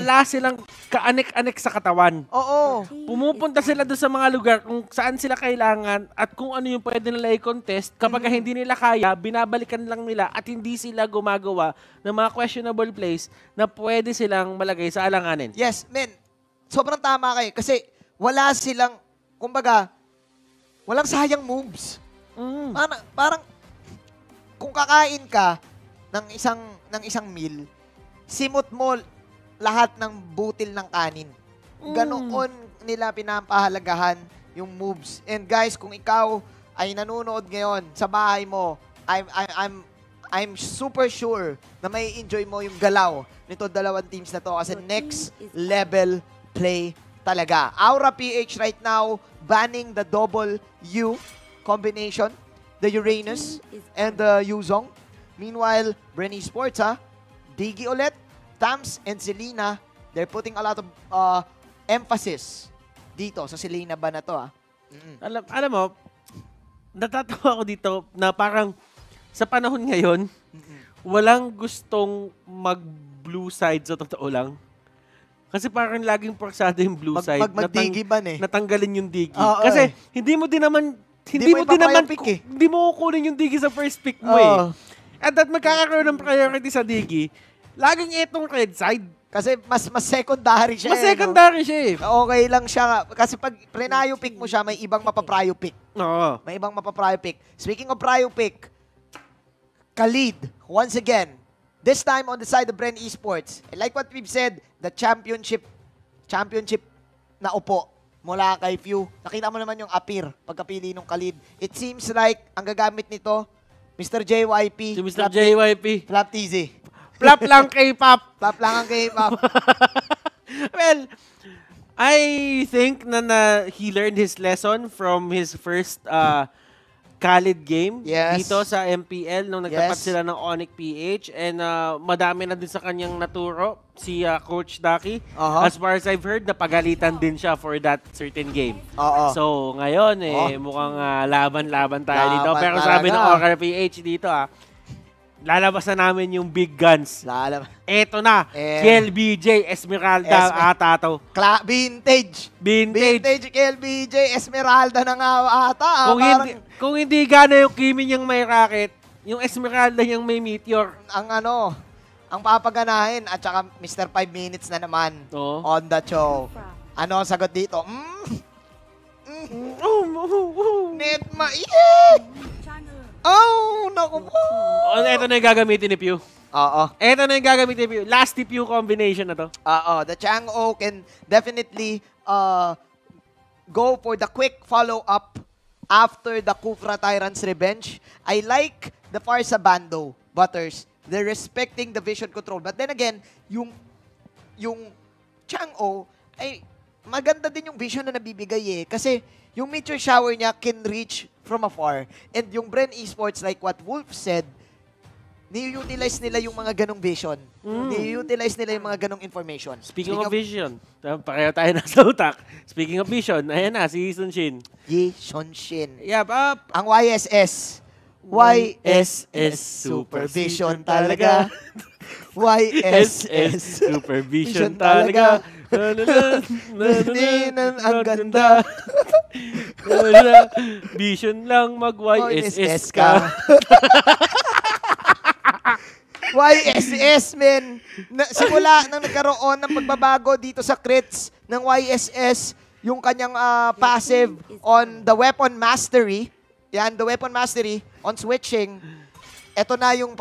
wala silang kaanek-anek sa katawan. Oo. Pumupunta sila doon sa mga lugar kung saan sila kailangan at kung ano yung pwede nila i-contest. Kapag hindi nila kaya, binabalikan lang nila at hindi sila gumagawa ng mga questionable plays na pwede silang malagay sa alanganin. Yes, men. Sobrang tama kayo. Kasi wala silang, kumbaga, walang sayang moves. Parang kung kakain ka ng isang meal, simot mo lahat ng butil ng kanin. Ganoon nila pinapahalagahan yung moves. And guys, kung ikaw ay nanonood ngayon sa bahay mo, I'm super sure na may enjoy mo yung galaw nito dalawang teams na to kasi next level play talaga. Aura PH right now banning the double U combination, the Uranus and the Yuzong. Meanwhile, Bren Esports, Diggy ulit, Tams and Selena, they're putting a lot of emphasis dito sa Selena ba na to, Alam mo, natatawa ako dito na parang sa panahon ngayon, walang gustong mag-blue side sa totoo lang. Kasi parang laging parsada yung blue side. Mag-digiban natanggalin yung digi. Kasi hindi mo kukunin yung digi sa first pick mo At that magkakaroon ng priority sa digi, laging itong red side. Kasi mas secondary siya. Mas secondary siya Okay lang siya. Kasi pag prenayo pick mo siya, may ibang mapaprayo pick. Oo. May ibang mapaprayo pick. Speaking of prayo pick, Khalid, once again, this time on the side of Bren Esports. And like what we've said, the championship na upo mula kay Few. Nakita mo naman yung appear pagkapili ng Khalid. It seems like ang gagamit nito, Mr. JYP. Si Mr. JYP. Flap TZ. Flap lang K-pop. Flap lang ang K-pop. Well, I think na he learned his lesson from his first Khalid game dito sa MPL nung nagtapat sila ng Onyx PH and madami na din sa kanyang naturo si Coach Daki. As far as I've heard, napagalitan din siya for that certain game. So ngayon mukhang laban-laban tayo dito. Pero sabi ng Okra PH dito lalabas na namin yung big guns. Eto na, KLBJ Esmeralda ata to. Vintage KLBJ Esmeralda na nga ata. Kung hindi gana yung Kimi niyang may rocket, yung Esmeralda niyang may meteor. Ang papaganahin at saka Mr. 5 minutes na naman on the show. Ano ang sagot dito? Net naku po. Ito na yung gagamitin ni Pew. Ito na yung gagamitin ni Pew. Last Pew combination na to. The Chang'o can definitely go for the quick follow-up after the Kufra Tyrant's Revenge. I like the Farsa Bando, Butters. They're respecting the vision control. But then again, yung Chang'o, ay maganda din yung vision na nabibigay Kasi yung meteor shower niya can reach from afar. And yung Bren Esports, like what Wolf said, ni-utilize nila yung mga ganong vision. Ni-utilize nila yung mga ganong information. Speaking of vision, pareho tayo nasa utak. Speaking of vision, ayan na, si Sunshin. Sunshin. Yep, ang YSS. YSS Supervision talaga. YSS Supervision talaga. Ang ganda. Vision lang mag-YSS ka. YSS, men. Simula nang nagkaroon ng pagbabago dito sa crits ng YSS, yung kanyang passive on the weapon mastery, the weapon mastery on switching, ito na yung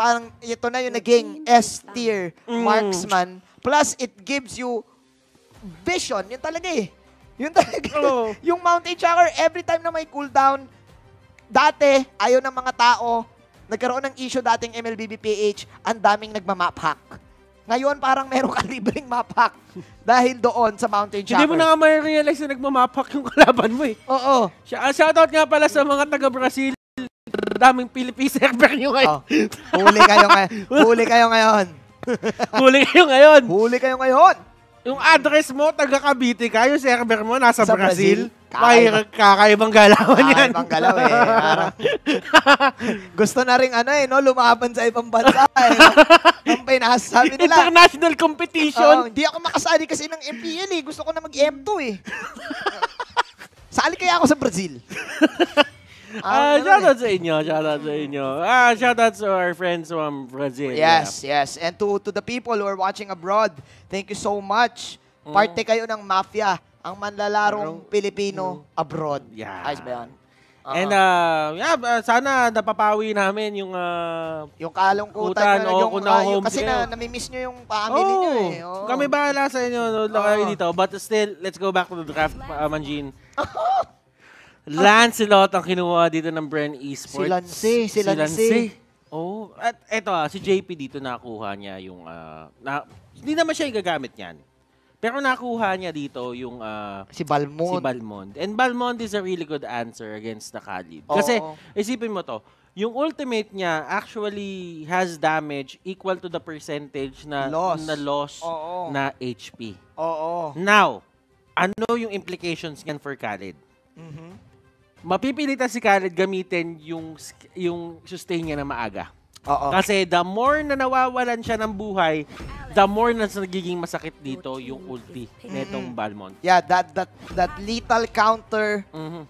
naging S-tier marksman. Plus, it gives you vision. Yun talaga Yun talaga. Yung Mountain Shocker, every time na may cooldown, dati, ayaw ng mga tao, nagkaroon ng issue dating MLBBPH, ang daming nagma-map hack. Ngayon, parang meron ka libreng map hack dahil doon sa Mountain Shocker. Hindi mo na nga may realize na nagma-map hack yung kalaban mo Oo. Shoutout nga pala sa mga taga-Brazil. Daming Philippine server nyo ngayon. Huli kayo ngayon. Yung address mo, taga Cavite ka, yung server mo nasa Brazil. Kakaibang galawan yan. Kakaibang galaw eh. Gusto na rin lumaban sa ibang bansa eh. Ang pinasabi nila. International competition. Hindi ako makasali kasi ng MPL eh. Gusto ko na mag-M2 eh. Sali kaya ako sa Brazil. Shoutout sa inyo. Shoutout to our friends from Brazil. Yes. And to the people who are watching abroad, thank you so much. Parte kayo ng Mafia, ang manlalarong Pilipino abroad. Yeah. Ayos ba yan? And sana napapawi namin yung kalungkutan. home kasi namimiss nyo yung family nyo eh. Kami bahala sa inyo dito. But still, let's go back to the draft, Manjin. Lancelot ang kinuha dito ng Bren Esports. Si Lance. At eto si JP dito nakuha niya yung hindi naman siya gagamit niyan. Pero nakuha niya dito yung si Balmond. And Balmond is a really good answer against the Khalid. Kasi isipin mo to, yung ultimate niya actually has damage equal to the percentage na loss na HP. Now, ano yung implications niyan for Khalid? Mapipilitan si Khalid gamitin yung sustain niya na maaga. Kasi the more na nawawalan siya ng buhay, the more na nagiging masakit dito yung ulti netong Balmond. Yeah, that lethal counter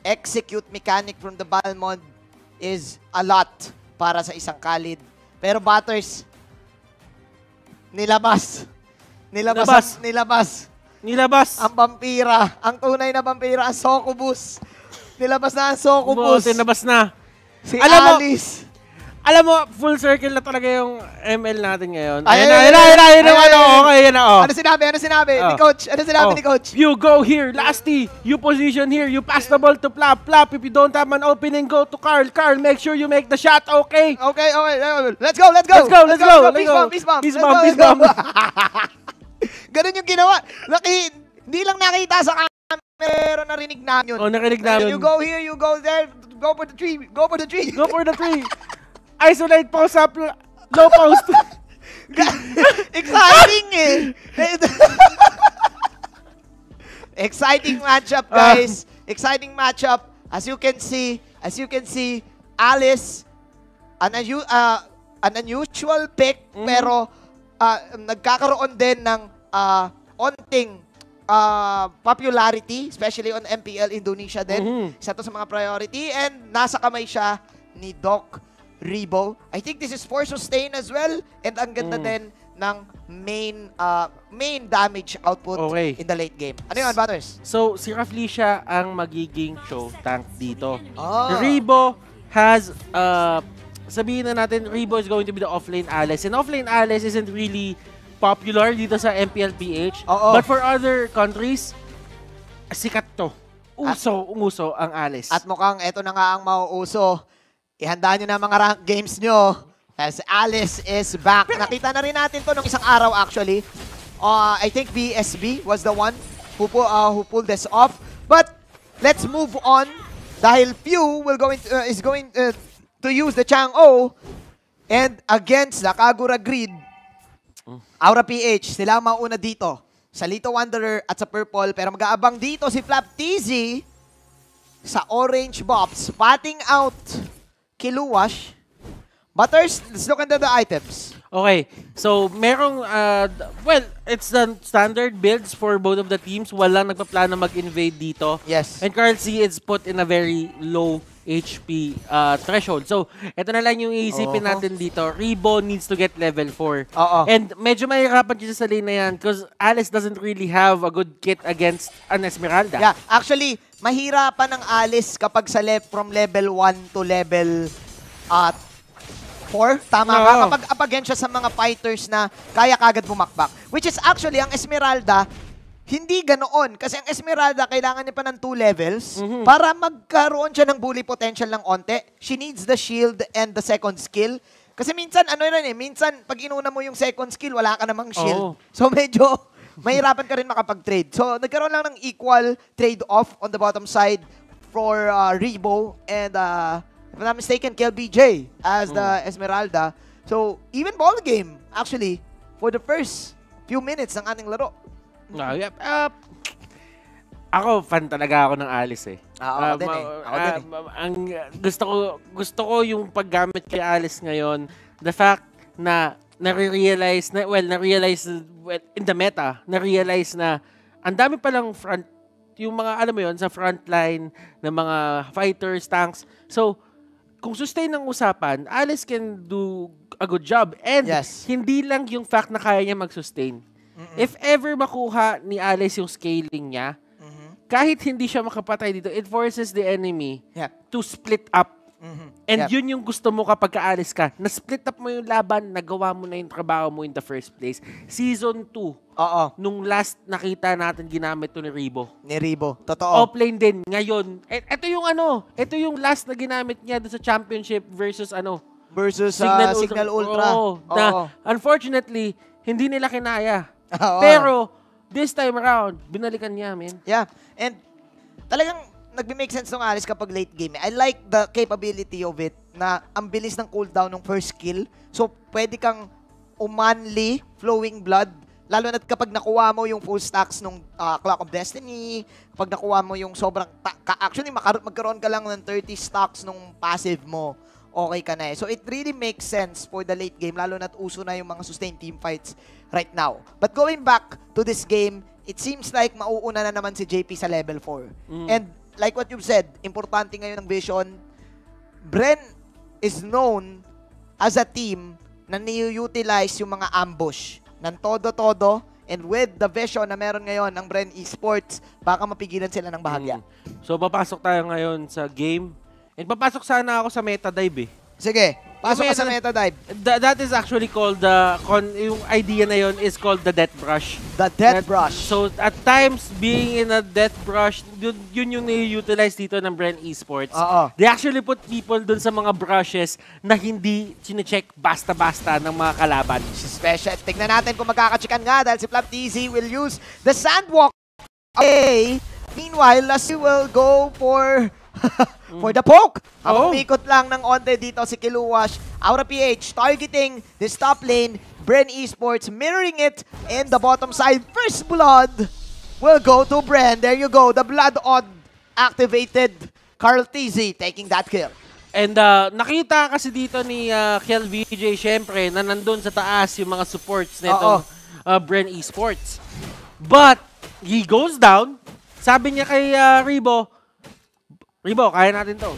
execute mechanic from the Balmond is a lot para sa isang Khalid. Pero Butters, nilabas. Ang vampira, ang tunay na vampira, ang Succubus. Nilabas na ang Succubus. Nilabas na. Si Alice. Alam mo, full circle na talaga yung ML natin ngayon. Ayun na. Ano sinabi ni Coach? Ni Coach? You go here, Lasty. You position here. You pass the ball to Plap. If you don't have an opening, go to Carl. Carl, make sure you make the shot, okay? Okay. Let's go. Peace bomb. Ganun yung ginawa. Hindi lang nakita sa camera, pero narinig namin yun. Narinig namin. You go here, you go there. Go for the tree. Isolate post up, low post. Exciting eh. Exciting matchup, guys. Exciting matchup. As you can see, Alice, an unusual pick, pero nagkakaroon din ng onting popularity, especially on MPL Indonesia din. Isa to sa mga priority, and nasa kamay siya ni Doc Rebo. I think this is for sustain as well, and ang ganda din ng main damage output in the late game. Ano yun, Butters? So, si Raflesia ang magiging show tank dito. Rebo has, sabihin na natin, Rebo is going to be the offlane Alice. And offlane Alice isn't really popular dito sa MPL PH. But for other countries, sikat to. Umuso ang Alice. At mukhang eto na nga ang mauuso. Ihanda nyo na mga rank games nyo as Alice is back. Nakita na rin natin to nung isang araw actually. I think BSB was the one who pulled this off. But let's move on dahil Pew is going to use the Chang'o, and against the Kagura Grid, Aura PH, sila ang mauna dito. Sa Lito Wanderer at sa Purple, pero mag-aabang dito si Flap TZ sa Orange Bops, spotting out Kiluwash. Butters, let's look into the items. Okay, so merong, it's the standard builds for both of the teams. Walang nagpaplano mag-invade dito. Yes. And Carl C is put in a very low HP threshold. So, ito na lang yung iisipin natin dito. Rebo needs to get level 4. And medyo mahirapan siya sa lane na yan because Alice doesn't really have a good kit against an Esmeralda. Yeah, actually, mahirapan ng Alice kapag from level 1 to level 4. Tama ka? Kapag up against siya sa mga fighters na kaya kagad bumakbak. Which is actually, ang Esmeralda, hindi ganoon. Kasi ang Esmeralda, kailangan niya pa ng 2 levels para magkaroon siya ng bully potential ng onte. She needs the shield and the second skill. Kasi minsan, minsan pag inuna mo yung second skill, wala ka namang shield. So medyo mahirapan ka rin makapag-trade. So nagkaroon lang ng equal trade-off on the bottom side for Rebo and, if I'm not mistaken, KLBJ as the Esmeralda. So even ball game, actually, for the first few minutes ng ating laro. Ako, fan talaga ako ng Alice eh. Ako din eh. Ang gusto ko yung paggamit kay Alice ngayon, the fact na na-realize in the meta, na-realize na ang dami palang yung mga, alam mo yun, sa frontline ng mga fighters, tanks. So, kung sustain ang usapan, Alice can do a good job. And hindi lang yung fact na kaya niya mag-sustain. If ever makuha ni Alice yung scaling niya, kahit hindi siya makapatay dito, it forces the enemy to split up. And yun yung gusto mo kapag ka-Alice ka. Na-split up mo yung laban, nagawa mo na yung trabaho mo in the first place. Season 2, nung last nakita natin ginamit to ni Ribo. Totoo. Offlane din. Ngayon, ito yung last na ginamit niya doon sa championship versus Signal Ultra. Na, unfortunately, hindi nila kinaya. Pero, this time around, binalikan niya, man. Yeah. And talagang nagbe-make sense ng Alice kapag late game. I like the capability of it na ang bilis ng cooldown ng first skill. So, pwede kang umanli, flowing blood, lalo na kapag nakuha mo yung full stacks ng Clock of Destiny, kapag nakuha mo yung sobrang, actually, magkaroon ka lang ng 30 stacks nung passive mo, okay ka na eh. So, it really makes sense for the late game, lalo na't uso na yung mga sustained team fights right now. But going back to this game, it seems like mauuna na naman si JP sa level 4. And like what you've said, importante ngayon ng Vision, Bren is known as a team na ni-utilize yung mga ambush ng todo-todo, and with the Vision na meron ngayon ng Bren Esports, baka mapigilan sila ng bahagya. So, papasok tayo ngayon sa game. And papasok sana ako sa meta dive eh. Sige, pasok ka sa meta dive. That is actually called, yung idea na yon is called the Death Brush. The Death Brush. So, at times, being in a Death Brush, yun yung nai-utilize dito ng Bren Esports. They actually put people dun sa mga brushes na hindi chine-check basta-basta ng mga kalaban. Special. Tignan natin kung magkakachikan nga dahil si Flap TZ will use the Sandwalk. Okay. Meanwhile, Lassie will go for the poke. Umikot lang ng onte dito si Kiluwash. Aura PH targeting this top lane. Bren Esports mirroring it in the bottom side. First blood will go to Bren. There you go. The blood odd activated. Carl TZ taking that kill. And nakita kasi dito ni Kel VJ syempre na nandun sa taas yung mga supports nito Bren Esports. But he goes down. Sabi niya kay Ribo, kaya natin to.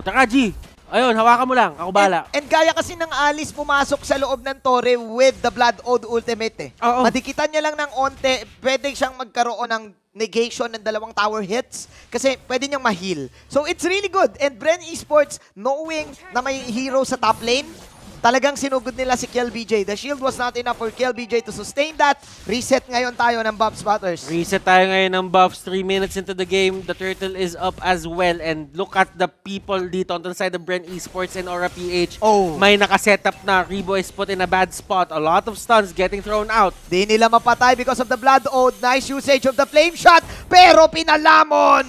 Taka G. Ayun, hawakan mo lang. Ako bala. And kaya kasi ng Alice pumasok sa loob ng Torre with the Blood Oath ultimate eh. Madikitan niya lang ng onte, pwede siyang magkaroon ng negation ng 2 tower hits kasi pwede niyang ma-heal. So it's really good. And Bren Esports, knowing na may hero sa top lane, talagang sinugod nila si Kel BJ. The shield was not enough for Kel BJ to sustain that. Reset ngayon tayo ng buff spotters. Reset tayo ngayon ng buffs. 3 minutes into the game. The turtle is up as well. And look at the people dito on the side of Bren Esports and Aura PH. May nakasetup na. Ribo is put in a bad spot. A lot of stuns getting thrown out. Di nila mapatay because of the Blood Oath. Nice usage of the flame shot. Pero pinalamon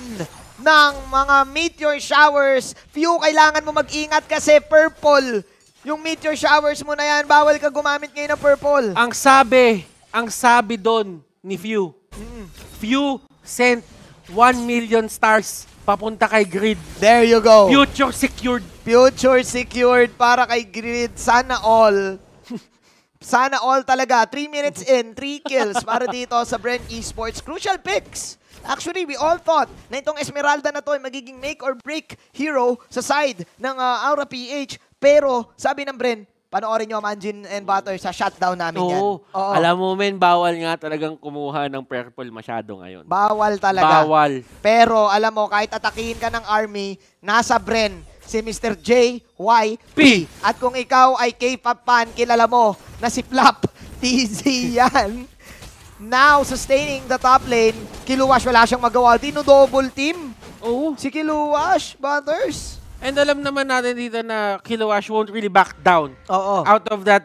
ng mga meteor showers. Few, kailangan mo mag-ingat kasi purple. Yung meteor showers mo na yan, bawal ka gumamit ngayon ng purple. Ang sabi doon ni Few, Few sent 1 million stars papunta kay Grid. There you go. Future secured. Future secured para kay Grid. Sana all. Sana all talaga. 3 minutes in, 3 kills para dito sa Bren Esports. Crucial picks. Actually, we all thought na itong Esmeralda na to ay magiging make or break hero sa side ng Aura PH. Pero, sabi ng Bren, panoorin nyo Manjin and Butter sa shutdown namin yan. Alam mo men, bawal nga talagang kumuha ng purple masyado ngayon. Bawal talaga. Bawal. Pero, alam mo, kahit atakihin ka ng army, nasa Bren, si Mr. JYP. At kung ikaw ay K-pop fan, kilala mo na si Flap TZ yan. Now, sustaining the top lane, Kiluwash wala siyang magawa. Dino-double team. Si Kiluwash, Butters. And alam naman natin dito na Kiluwash won't really back down out of that,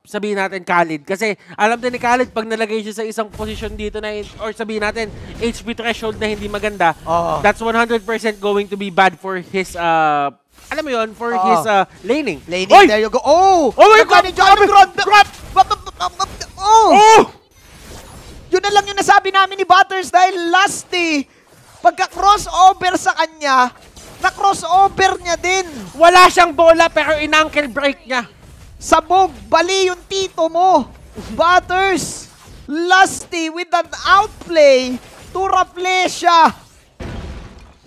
sabihin natin, Khalid. Kasi alam din ni Khalid, pag nalagay siya sa isang posisyon dito na, or sabihin natin, HP threshold na hindi maganda, that's 100% going to be bad for his, alam mo yun, for his laning. Laning, there you go. Oh my God! Grab! Yun na lang yung nasabi namin ni Butters dahil Lusty, pagka-crossover sa kanya, na-crossover niya din. Wala siyang bola pero in-ankle break niya. Sabog, bali yung tito mo. Butters, Lusty with an outplay to Rafflesia.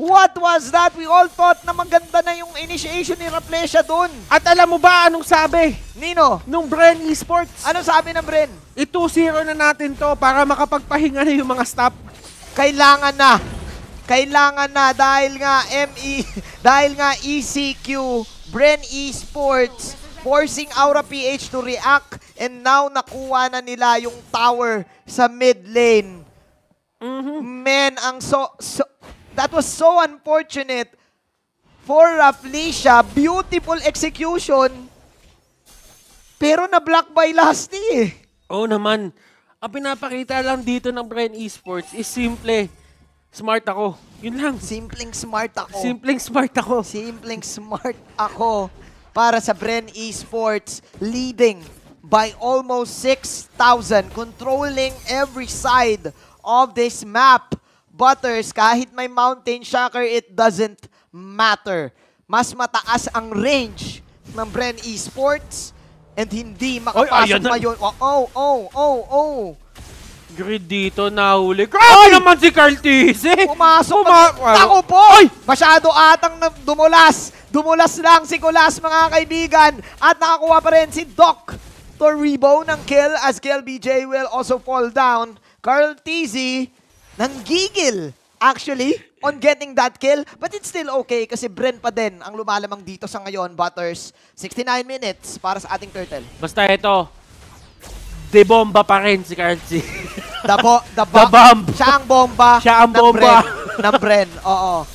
What was that? We all thought na maganda na yung initiation ni Rafflesia doon. At alam mo ba anong sabi? Nino? Nung Bren Esports. Anong sabi ng Bren? 2-0 na natin to para makapagpahinga na yung mga staff. Kailangan na. Kailangan na dahil nga dahil nga ECQ, Bren Esports, forcing Aura PH to react and now nakuha na nila yung tower sa mid lane. Man, that was so unfortunate for Rafflesia. Beautiful execution. Pero na-block by Lusty eh. Oo naman. Ang pinapakita lang dito ng Bren Esports is simple. Smart ako. Yun lang. Simpleng smart ako. Simpleng smart ako. Simpleng smart ako para sa Bren Esports, leading by almost 6,000, controlling every side of this map. Butters, kahit may Mountain Shocker, it doesn't matter. Mas mataas ang range ng Bren Esports and hindi makapasok pa yun. Oh. Grid dito nahuli. Grabe naman si Cartese! Pumasok ako po! Oy! Masyado atang dumulas. Dumulas lang si Kulas, mga kaibigan. At nakakuha pa rin si Doc Torribo ng kill as KLBJ will also fall down. Cartese nanggigil actually on getting that kill, but it's still okay kasi Bren pa din ang lumalamang dito sa ngayon. Butters, 69 minutes para sa ating turtle. Basta ito, de-bomba pa rin si Cartese. The bomb. Siya ang bomba. Siya ang bomba. Ng Bren. Oo.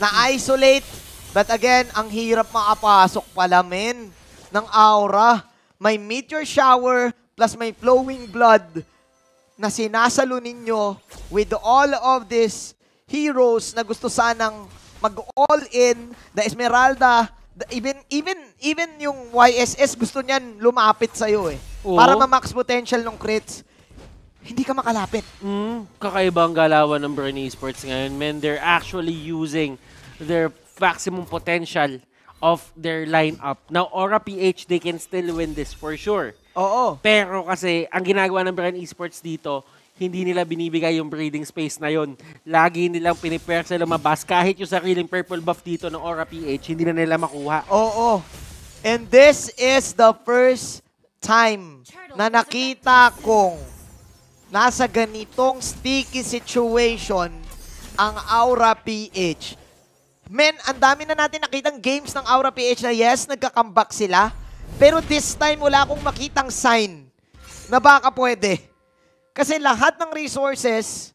Na-isolate. But again, ang hirap makapasok pala, men, ng Aura. May Meteor Shower plus may Flowing Blood na sinasalo ninyo with all of these heroes na gusto sanang mag-all in. The Esmeralda, even yung YSS gusto niyan lumapit sa'yo eh. Oo. Para ma-max potential ng crits. Hindi ka makalapit. Kakaiba ang galawan ng Bren Esports ngayon. Man, they're actually using their maximum potential of their lineup. Now, Aura PH, they can still win this for sure. Oo. Pero kasi, ang ginagawa ng Bren Esports dito, hindi nila binibigay yung breathing space na yon. Lagi nilang pinipwersa lumabas. Kahit yung sariling purple buff dito ng Aura PH, hindi na nila makuha. Oo. And this is the first time na nakita kong nasa ganitong sticky situation ang Aura PH. Men, ang dami na natin nakitang games ng Aura PH na yes, nagka-comeback sila. Pero this time, wala akong makitang sign na baka pwede. Kasi lahat ng resources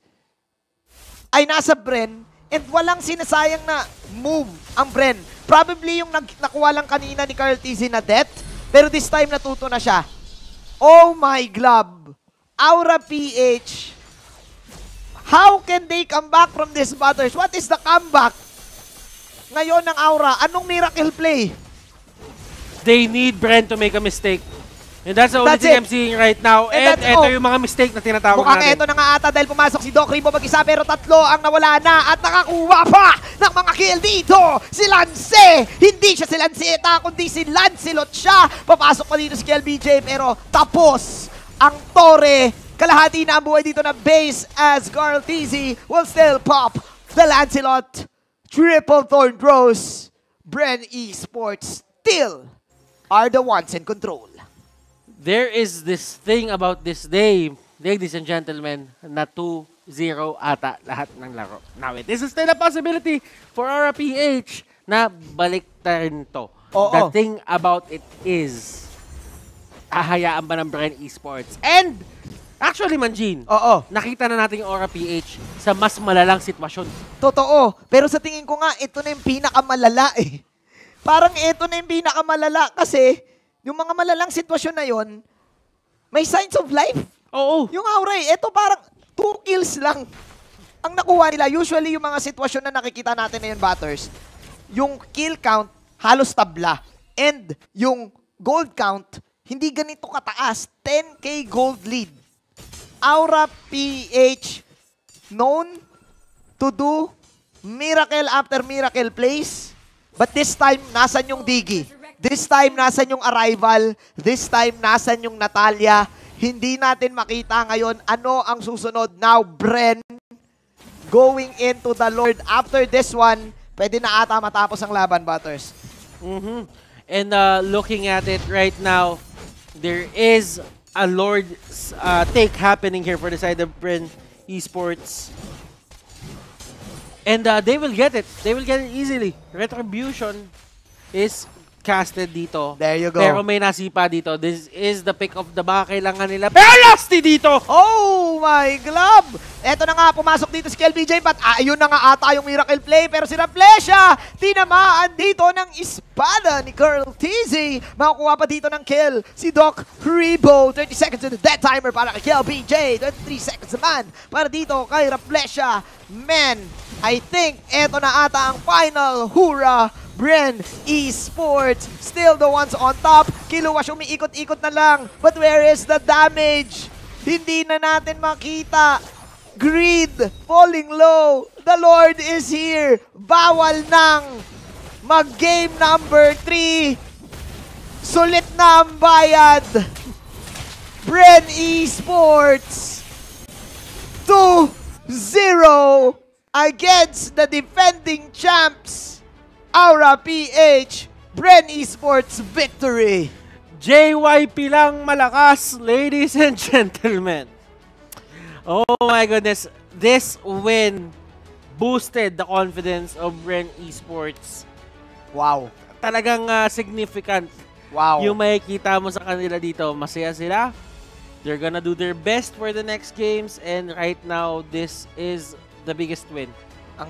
ay nasa Bren and walang sinasayang na move ang Bren. Probably yung nakuha lang kanina ni Cartese na death, pero this time natuto na siya. Oh my glove! Aura PH, how can they come back from this Butters? What is the comeback ngayon ng Aura? Anong miracle play? They need Bren to make a mistake. And that's the only thing I'm seeing right now. And ito yung mga mistake na tinatawag natin. Mukhang ito na nga ata dahil pumasok si Doc Ribo mag-isa pero tatlo ang nawala na at nakakuha pa ng mga kill dito. Si Lance! Hindi siya si Lanceta kundi si Lancelot siya. Papasok pa dito si KLBJ pero tapos ang Torre. Kalahati na ang buhay dito na base as Cartese will still pop the Lancelot. Triple Thorn Bros. Bren Esports still are the ones in control. There is this thing about this day, ladies and gentlemen, na 2-0 ata lahat ng laro. Now, it is still a possibility for Aura PH na baliktarin to. The thing about it is, ahayaan ba ng Bren Esports? And, actually, Manjin, nakita na natin yung Aura PH sa mas malalang sitwasyon. Totoo. Pero sa tingin ko nga, ito na yung pinakamalala eh. Parang ito na yung pinakamalala kasi yung mga malalang sitwasyon na yon, may signs of life. Oo. Yung Aura ito parang 2 kills lang ang nakuha nila. Usually yung mga sitwasyon na nakikita natin na yun, Butters, yung kill count halos tabla. And yung gold count, hindi ganito kataas. 10k gold lead. Aura PH known to do miracle after miracle plays. But this time, nasan yung Diggy? This time, nasan yung Arrival? This time, nasan yung Natalia? Hindi natin makita ngayon ano ang susunod. Now, Bren going into the Lord. After this one, pwede na ata matapos ang laban, Butters. And looking at it right now, there is a Lord take happening here for the side of Bren Esports. And they will get it. They will get it easily. Retribution is casted dito. There you go. Pero may nasipa dito. This is the pick of the baka kailangan nila. Pero Lusty dito! Oh my glove! Eto na nga, pumasok dito si KLBJ, but ayun na nga ata yung miracle play. Pero si Raplesha, tinamaan dito ng espada ni Curl TZ. Makukuha pa dito ng kill si Doc Rebo. 30 seconds in the dead timer para kay KLBJ. 23 seconds naman para dito kay Raplesha. Man, I think eto na ata ang final hurrah. Bren Esports still the ones on top. Kiluwash umiikot-ikot na lang. But where is the damage? Hindi na natin makita. Greed falling low. The Lord is here. Bawal nang mag-game number 3. Sulit na ang bayad. Bren Esports 2-0 against the defending champs. Aura PH, Bren Esports victory. JYP lang malakas, ladies and gentlemen. Oh my goodness. This win boosted the confidence of Bren Esports. Wow. Talagang significant. Wow. Yung makikita mo sa kanila dito, masaya sila. They're gonna do their best for the next games, and right now, this is the biggest win. Ang